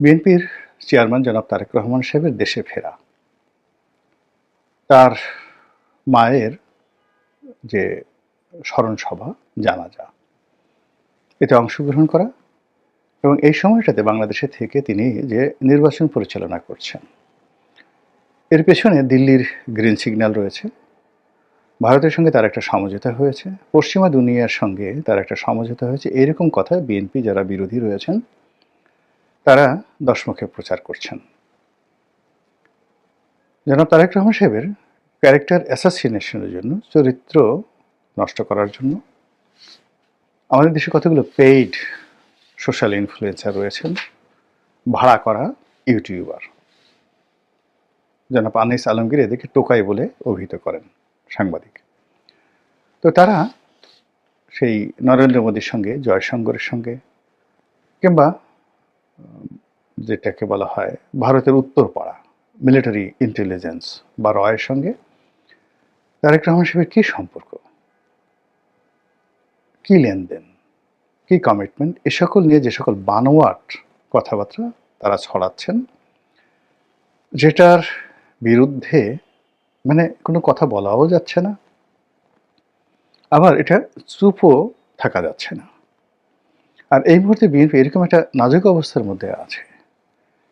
বিএনপির চেয়ারম্যান জনাব তারেক রহমান সাহেবের দেশে ফেরা, তার মায়ের যে স্মরণসভা, জানাজা, এতে অংশগ্রহণ করা এবং এই সময়টাতে বাংলাদেশে থেকে তিনি যে নির্বাচন পরিচালনা করছেন, এর পেছনে দিল্লির গ্রিন সিগন্যাল রয়েছে। ভারতের সঙ্গে তার একটা সমঝোতা হয়েছে, পশ্চিমা দুনিয়ার সঙ্গে তার একটা সমঝোতা হয়েছে। এরকম কথা বিএনপি যারা বিরোধী রয়েছেন তারা দশমুখে প্রচার করছেন। জনাব তারেক রহমান সাহেবের ক্যারেক্টার অ্যাসাসিনেশনের জন্য, চরিত্র নষ্ট করার জন্য আমাদের দেশে কতগুলো পেইড সোশ্যাল ইনফ্লুয়েন্সার রয়েছেন, ভাড়া করা ইউটিউবার। জনাব আনিস আলমগীর এদেরকে টোকাই বলে অভিহিত করেন সাংবাদিক। তো তারা সেই নরেন্দ্র মোদীর সঙ্গে, জয়শঙ্করের সঙ্গে, কিংবা যেটাকে বলা হয় ভারতের উত্তরপাড়া মিলিটারি ইন্টেলিজেন্স বা রয়ের সঙ্গে তারেক রহমান সাহেবের কী সম্পর্ক, কী লেনদেন, কী কমিটমেন্ট, এ সকল নিয়ে যে সকল বানোয়াট কথাবার্তা তারা ছড়াচ্ছেন, যেটার বিরুদ্ধে মানে কোনো কথা বলাও যাচ্ছে না, আবার এটা চুপও থাকা যাচ্ছে না। আর এই মুহূর্তে বিএনপি এরকম একটা নাজুক অবস্থার মধ্যে আছে।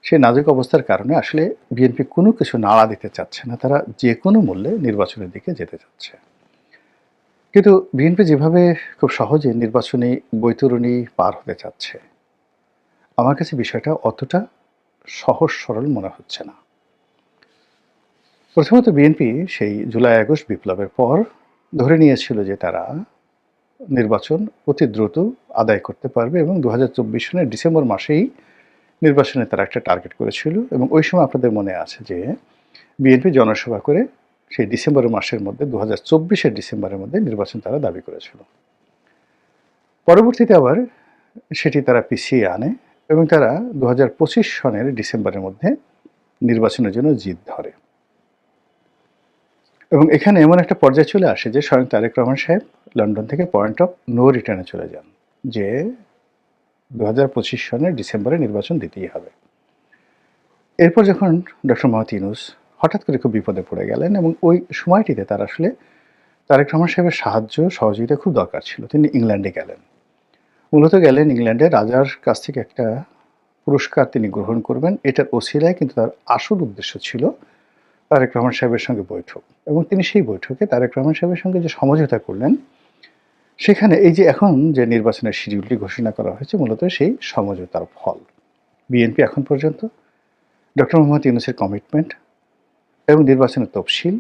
সেই নাজুক অবস্থার কারণে আসলে বিএনপি কোনো কিছু নাড়া দিতে চাচ্ছে না, তারা যে কোনো মূল্যে নির্বাচনের দিকে যেতে চাচ্ছে। কিন্তু বিএনপি যেভাবে খুব সহজে নির্বাচনী বৈতরণী পার হতে চাচ্ছে, আমার কাছে বিষয়টা অতটা সহজ সরল মনে হচ্ছে না। প্রথমত বিএনপি সেই জুলাই আগস্ট বিপ্লবের পর ধরে নিয়েছিল যে তারা নির্বাচন অতি দ্রুত আদায় করতে পারবে এবং 2024 সনের ডিসেম্বর মাসেই নির্বাচনে তারা একটা টার্গেট করেছিল। এবং ওই সময় আপনাদের মনে আছে যে বিএনপি জনসভা করে সেই ডিসেম্বর মাসের মধ্যে 2024-এর ডিসেম্বরের মধ্যে নির্বাচন তারা দাবি করেছিল। পরবর্তীতে আবার সেটি তারা পিছিয়ে আনে এবং তারা 2025 সনের ডিসেম্বরের মধ্যে নির্বাচনের জন্য জিদ ধরে। এবং এখানে এমন একটা পর্যায়ে চলে আসে যে স্বয়ং তারেক রহমান সাহেব লন্ডন থেকে পয়েন্ট অফ নো রিটার্নে চলে যান যে 2025 সনের ডিসেম্বরে নির্বাচন দিতেই হবে। এরপর যখন ডক্টর মোহাম্মদ ইউনূস হঠাৎ করে খুব বিপদে পড়ে গেলেন এবং ওই সময়টিতে তার আসলে তারেক রহমান সাহেবের সাহায্য সহযোগিতা খুব দরকার ছিল, তিনি ইংল্যান্ডে গেলেন। মূলত গেলেন ইংল্যান্ডে রাজার কাছ থেকে একটা পুরস্কার তিনি গ্রহণ করবেন, এটার ওসিলায়, কিন্তু তার আসল উদ্দেশ্য ছিল তারেক রহমান সাহেবের সঙ্গে বৈঠক। এবং তিনি সেই বৈঠকে তারেক রহমান সাহেবের সঙ্গে যে সমঝোতা করলেন, সেখানে এই যে এখন যে নির্বাচনের শিডিউলটি ঘোষণা করা হয়েছে মূলত সেই সমঝোতার ফল। বিএনপি এখন পর্যন্ত ডক্টর মোহাম্মদ ইউনূসের কমিটমেন্ট এবং নির্বাচনের তফসিল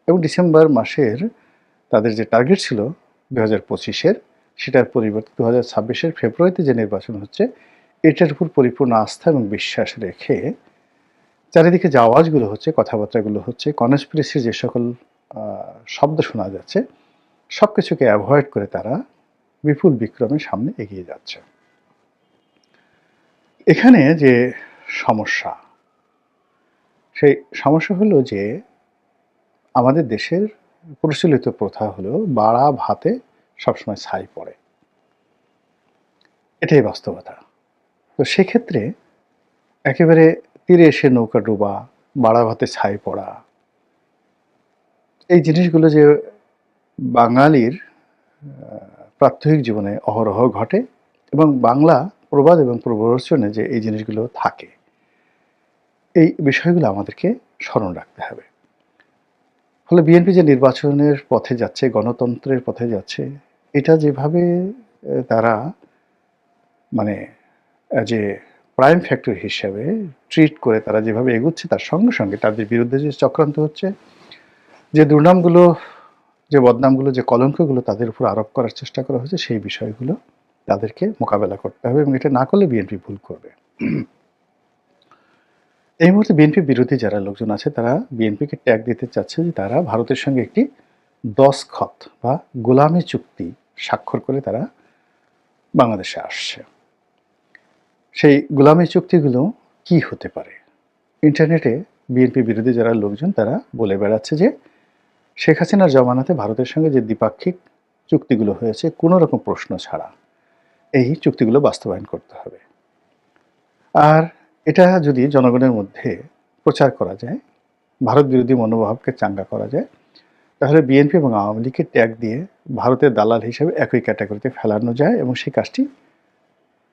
এবং ডিসেম্বর মাসের তাদের যে টার্গেট ছিল 2025-এর, সেটার পরিবর্তে 2026-এর ফেব্রুয়ারিতে যে নির্বাচন হচ্ছে, এটার উপর পরিপূর্ণ আস্থা এবং বিশ্বাস রেখে চারিদিকে যে আওয়াজগুলো হচ্ছে, কথাবার্তাগুলো হচ্ছে, কনস্পিরেসির যে সকল শব্দ শোনা যাচ্ছে, সব কিছুকে অ্যাভয়েড করে তারা বিপুল বিক্রমে সামনে এগিয়ে যাচ্ছে। এখানে যে সমস্যা, সেই সমস্যা হলো যে আমাদের দেশের প্রচলিত প্রথা হলো বাড়া ভাতে সবসময় ছাই পড়ে, এটাই বাস্তবতা। তো সেক্ষেত্রে একেবারে তীরে এসে নৌকা ডোবা, বাড়া ভাতে ছাই পড়া, এই জিনিসগুলো যে বাঙালির প্রাত্যহিক জীবনে অহরহ ঘটে এবং বাংলা প্রবাদ এবং প্রবচনে যে এই জিনিসগুলো থাকে, এই বিষয়গুলো আমাদেরকে স্মরণ রাখতে হবে। ফলে বিএনপি যে নির্বাচনের পথে যাচ্ছে, গণতন্ত্রের পথে যাচ্ছে, এটা যেভাবে তারা মানে যে প্রাইম ফ্যাক্টর হিসেবে ট্রিট করে তারা যেভাবে এগুচ্ছে, তার সঙ্গে সঙ্গে তাদের বিরুদ্ধে যে চক্রান্ত হচ্ছে, যে দুর্নামগুলো, যে বদনামগুলো, যে কলঙ্কগুলো তাদের উপর আরোপ করার চেষ্টা করা হয়েছে, সেই বিষয়গুলো তাদেরকে মোকাবেলা করতে হবে এবং এটা না করলে বিএনপি ভুল করবে। এই মুহূর্তে বিএনপি বিরোধী যারা লোকজন আছে তারা বিএনপিকে ট্যাগ দিতে চাচ্ছে যে তারা ভারতের সঙ্গে একটি দস্তখত বা গোলামি চুক্তি স্বাক্ষর করে তারা বাংলাদেশে আসছে। সেই গোলামি চুক্তিগুলো কি হতে পারে? ইন্টারনেটে বিএনপি বিরোধী যারা লোকজন তারা বলে বেড়াচ্ছে যে শেখ হাসিনার জমানাতে ভারতের সঙ্গে যে দ্বিপাক্ষিক চুক্তিগুলো হয়েছে, কোনো রকম প্রশ্ন ছাড়া এই চুক্তিগুলো বাস্তবায়ন করতে হবে। আর এটা যদি জনগণের মধ্যে প্রচার করা যায়, ভারত বিরোধী মনোভাবকে চাঙ্গা করা যায়, তাহলে বিএনপি এবং আওয়ামী লীগকে ট্যাগ দিয়ে ভারতের দালাল হিসেবে একই ক্যাটাগরিতে ফেলানো যায় এবং সেই কাজটি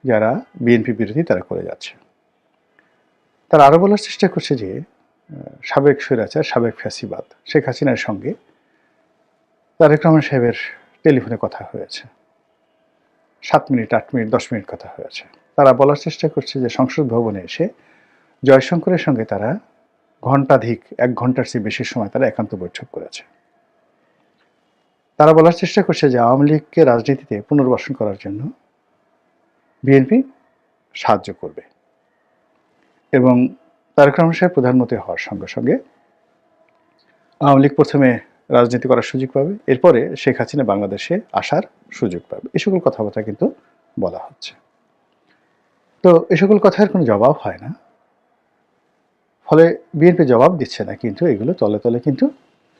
যারা বিএনপি বিরোধী তারা করে যাচ্ছে। তারা আরও বলার চেষ্টা করছে যে সাবেক স্বৈরাচার, সাবেক ফ্যাসিবাদ শেখ হাসিনার সঙ্গে তারেক রহমান সাহেবের টেলিফোনে কথা হয়েছে, 7 মিনিট, 8 মিনিট, 10 মিনিট কথা হয়েছে। তারা বলার চেষ্টা করছে যে সংসদ ভবনে এসে জয়শঙ্করের সঙ্গে তারা ঘণ্টাধিক, 1 ঘণ্টার চেয়ে বেশি সময় তারা একান্ত বৈঠক করেছে। তারা বলার চেষ্টা করছে যে আওয়ামী লীগকে রাজনীতিতে পুনর্বাসন করার জন্য বিএনপি সাহায্য করবে এবং তারেক রহমান সাহেব প্রধানমন্ত্রী হওয়ার সঙ্গে সঙ্গে আওয়ামী লীগ প্রথমে রাজনীতি করার সুযোগ পাবে, এরপরে শেখ হাসিনা বাংলাদেশে আসার সুযোগ পাবে। এই সকল কথাবার্তা কিন্তু বলা হচ্ছে। তো এই সকল কথার কোনো জবাব হয় না, ফলে বিএনপি জবাব দিচ্ছে না, কিন্তু এগুলো তলে তলে কিন্তু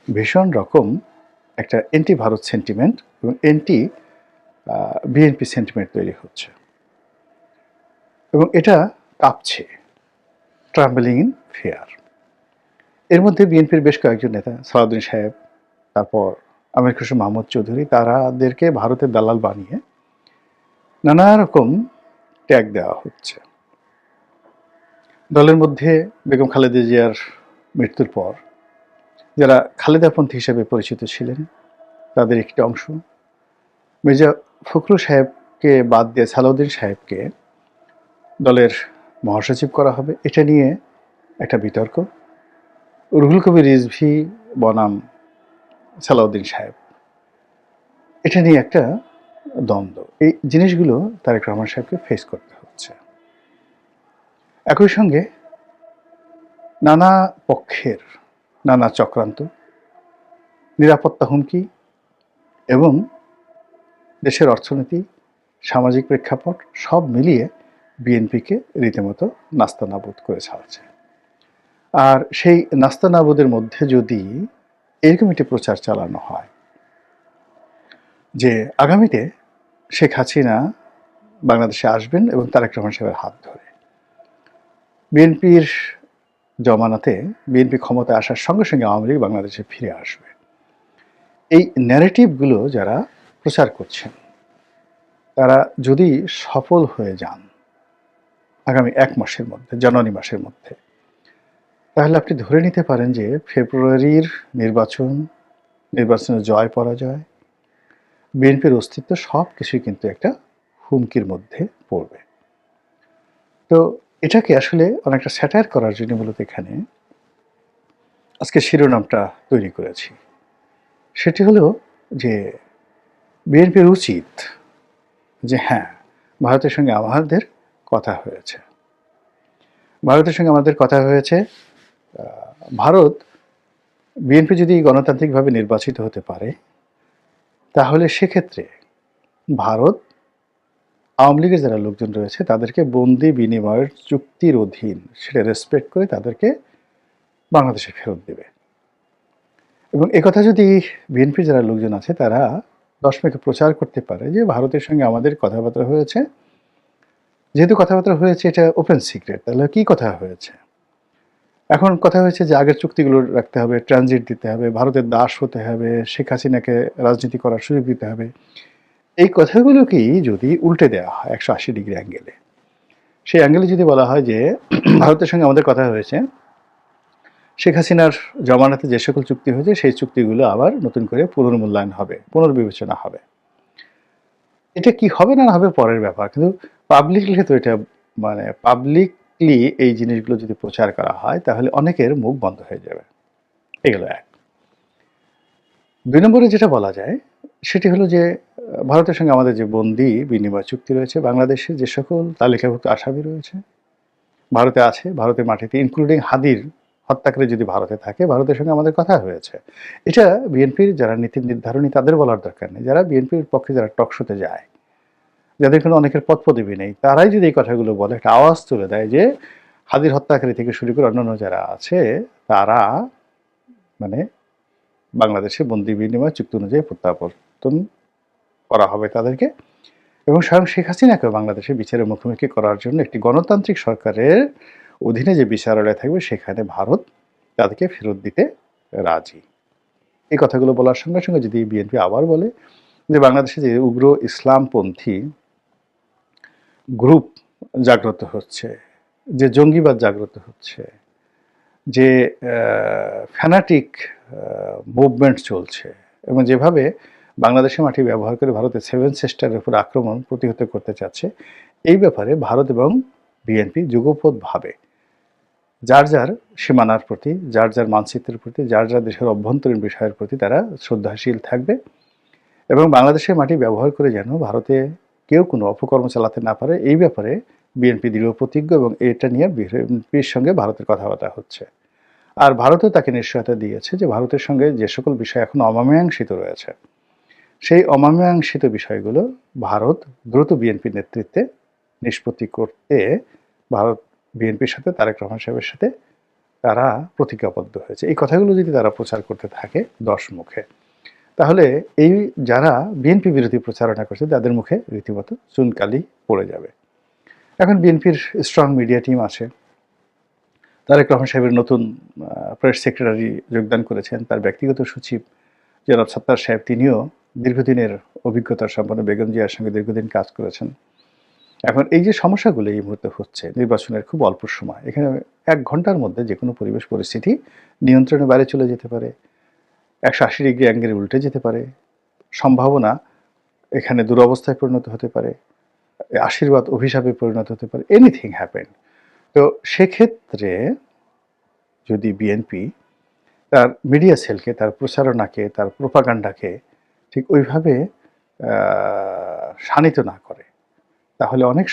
ভীষণ রকম একটা এন্টি ভারত সেন্টিমেন্ট এবং এন্টি বিএনপি সেন্টিমেন্ট তৈরি হচ্ছে এবং এটা কাঁপছে, ট্রাম্বলিং ইন ফিয়ার। এর মধ্যে বিএনপির বেশ কয়েকজন নেতা, সালাউদ্দিন সাহেব, তারপর আমির খসরু মাহমুদ চৌধুরী, তাদেরকে ভারতের দালাল বানিয়ে নানা রকম ট্যাগ দেওয়া হচ্ছে। দলের মধ্যে বেগম খালেদা জিয়ার মৃত্যুর পর যারা খালেদাপন্থী হিসেবে পরিচিত ছিলেন তাদের একটি অংশ, মির্জা ফখরুল সাহেবকে বাদ দিয়ে সালাউদ্দিন সাহেবকে দলের মহাসচিব করা হবে, এটা নিয়ে একটা বিতর্ক। রুহুল কবির রিজভী বনাম সালাউদ্দিন সাহেব, এটা নিয়ে একটা দ্বন্দ্ব। এই জিনিসগুলো তারেক রহমান সাহেবকে ফেস করতে হচ্ছে। একই সঙ্গে নানা পক্ষের নানা চক্রান্ত, নিরাপত্তা হুমকি এবং দেশের অর্থনীতি, সামাজিক প্রেক্ষাপট সব মিলিয়ে বিএনপিকে রীতিমতো নাস্তানাবুদ করে ছাড়ছে। আর সেই নাস্তানাবুদের মধ্যে যদি এরকম একটি প্রচার চালানো হয় যে আগামীতে শেখ হাসিনা বাংলাদেশে আসবেন এবং তারেক রহমান সাহেবের হাত ধরে বিএনপির জমানাতে বিএনপি ক্ষমতায় আসার সঙ্গে সঙ্গে আওয়ামী লীগ বাংলাদেশে ফিরে আসবে, এই ন্যারেটিভগুলো যারা প্রচার করছেন তারা যদি সফল হয়ে যান আগামী 1 মাসের মধ্যে, জানুয়ারি মাসের মধ্যে, তাহলে আপনি ধরে নিতে পারেন যে ফেব্রুয়ারির নির্বাচনের জয় পরাজয়, বিএনপির অস্তিত্ব সব কিছুই কিন্তু একটা হুমকির মধ্যে পড়বে। তো এটাকে আসলে অনেকটা স্যাটায়ার করার জন্য মূলত এখানে আজকে শিরোনামটা তৈরি করেছি। সেটি হলো যে বিএনপির উচিত যে হ্যাঁ, ভারতের সঙ্গে আমাদের কথা হয়েছে, ভারতের সঙ্গে আমাদের কথা হয়েছে। ভারত, বিএনপি যদি গণতান্ত্রিকভাবে নির্বাচিত হতে পারে তাহলে সেক্ষেত্রে ভারত আওয়ামী লীগের যারা লোকজন রয়েছে তাদেরকে বন্দি বিনিময়ের চুক্তির অধীন সেটা রেসপেক্ট করে তাদেরকে বাংলাদেশে ফেরত দেবে। এবং একথা যদি বিএনপির যারা লোকজন আছে তারা 10 মেকে প্রচার করতে পারে যে ভারতের সঙ্গে আমাদের কথাবার্তা হয়েছে, যেহেতু কথাবার্তা হয়েছে এটা ওপেন সিক্রেট, তাহলে কি কথা হয়েছে? এখন কথা হয়েছে যে আগের চুক্তিগুলো রাখতে হবে, ট্রানজিট দিতে হবে, ভারতের দাস হতে হবে, শেখ হাসিনাকে রাজনীতি করার সুযোগ দিতে হবে। এই কথাগুলোকেই যদি উল্টে দেওয়া হয় 180 ডিগ্রি অ্যাঙ্গেলে, সেই অ্যাঙ্গেলে যদি বলা হয় যে ভারতের সঙ্গে আমাদের কথা হয়েছে, শেখ হাসিনার জমানাতে যে সকল চুক্তি হয়েছে সেই চুক্তিগুলো আবার নতুন করে পুনর্মূল্যায়ন হবে, পুনর্বিবেচনা হবে। এটা কি হবে না হবে পরের ব্যাপার, কিন্তু পাবলিকলি তো এটা পাবলিকলি এই জিনিসগুলো যদি প্রচার করা হয় তাহলে অনেকের মুখ বন্ধ হয়ে যাবে। এগুলো এক। 2 নম্বরে যেটা বলা যায় সেটি হলো যে ভারতের সঙ্গে আমাদের যে বন্দি বিনিময় চুক্তি রয়েছে, বাংলাদেশে যে সকল তালিকাভুক্ত আসামি রয়েছে ভারতে আছে, ভারতের মাটিতে, ইনক্লুডিং হাদির হত্যাকারী যদি ভারতে থাকে, ভারতের সঙ্গে আমাদের কথা হয়েছে। এটা বিএনপির যারা নীতি নির্ধারণী তাদের বলার দরকার নেই, যারা বিএনপির পক্ষে যারা টকশোতে যায়, যাদের কোনো অনেকের পদপদবি নেই, তারাই যদি এই কথাগুলো বলে, একটা আওয়াজ তুলে দেয় যে হাদির হত্যাকারী থেকে শুরু করে অন্যান্য যারা আছে তারা বাংলাদেশে বন্দি বিনিময় চুক্তি অনুযায়ী প্রত্যাবর্তন করা হবে তাদেরকে, এবং স্বয়ং শেখ হাসিনাকেও বাংলাদেশে বিচারের মুখোমুখি করার জন্য একটি গণতান্ত্রিক সরকারের অধীনে যে বিচারালয় থাকবে সেখানে ভারত তাদেরকে ফেরত দিতে রাজি। এই কথাগুলো বলার সঙ্গে সঙ্গে যদি বিএনপি আবার বলে যে বাংলাদেশে যে উগ্র ইসলামপন্থী গ্রুপ জাগ্রত হচ্ছে, যে জঙ্গিবাদ জাগ্রত হচ্ছে, যে ফ্যানাটিক মুভমেন্ট চলছে এবং যেভাবে বাংলাদেশের মাটি ব্যবহার করে ভারতের 7 সিস্টারের উপর আক্রমণ প্রতিহত করতে চাচ্ছে, এই ব্যাপারে ভারত এবং বিএনপি যুগপৎভাবে যার যার সীমানার প্রতি, যার যার মানচিত্রের প্রতি, যার যার দেশের অভ্যন্তরীণ বিষয়ের প্রতি তারা শ্রদ্ধাশীল থাকবে এবং বাংলাদেশের মাটি ব্যবহার করে যেন ভারতে কেউ কোনো অপকর্ম চালাতে না পারে, এই ব্যাপারে বিএনপি দৃঢ় প্রতিজ্ঞ এবং এটা নিয়ে বিএনপির সঙ্গে ভারতের কথাবার্তা হচ্ছে। আর ভারতও তাকে নিশ্চয়তা দিয়েছে যে ভারতের সঙ্গে যে সকল বিষয় এখন অমীমাংসিত রয়েছে, সেই অমীমাংসিত বিষয়গুলো ভারত দ্রুত বিএনপির নেতৃত্বে নিষ্পত্তি করতে ভারত বিএনপির সাথে তারেক রহমান সাহেবের সাথে তারা প্রতিজ্ঞাবদ্ধ হয়েছে। এই কথাগুলো যদি তারা প্রচার করতে থাকে 10 মুখে, তাহলে এই যারা বিএনপি বিরোধী প্রচারণা করছে তাদের মুখে রীতিমতো চুনকালি পড়ে যাবে। এখন বিএনপির স্ট্রং মিডিয়া টিম আছে। তারেক রহমান সাহেবের নতুন প্রেস সেক্রেটারি যোগদান করেছেন, তার ব্যক্তিগত সচিব জনাব সাত্তার সাহেব, তিনিও দীর্ঘদিনের অভিজ্ঞতার সম্পন্ন বেগম জিয়ার সঙ্গে দীর্ঘদিন কাজ করেছেন। এখন এই যে সমস্যাগুলো এই মুহূর্তে হচ্ছে নির্বাচনের খুব অল্প সময়, এখানে 1 ঘন্টার মধ্যে যে কোনো পরিবেশ পরিস্থিতি নিয়ন্ত্রণের বাইরে চলে যেতে পারে, 180 ডিগ্রি অ্যাঙ্গেলে উল্টে যেতে পারে, সম্ভাবনা এখানে দুরবস্থায় পরিণত হতে পারে, আশীর্বাদ অভিশাপে পরিণত হতে পারে, এনিথিং হ্যাপেন। তো সেক্ষেত্রে যদি বিএনপি তার মিডিয়া সেলকে, তার প্রচারণাকে, তার প্রোপাগান্ডাকে ঠিক ওইভাবে শানিত না করে, তাহলে অনেক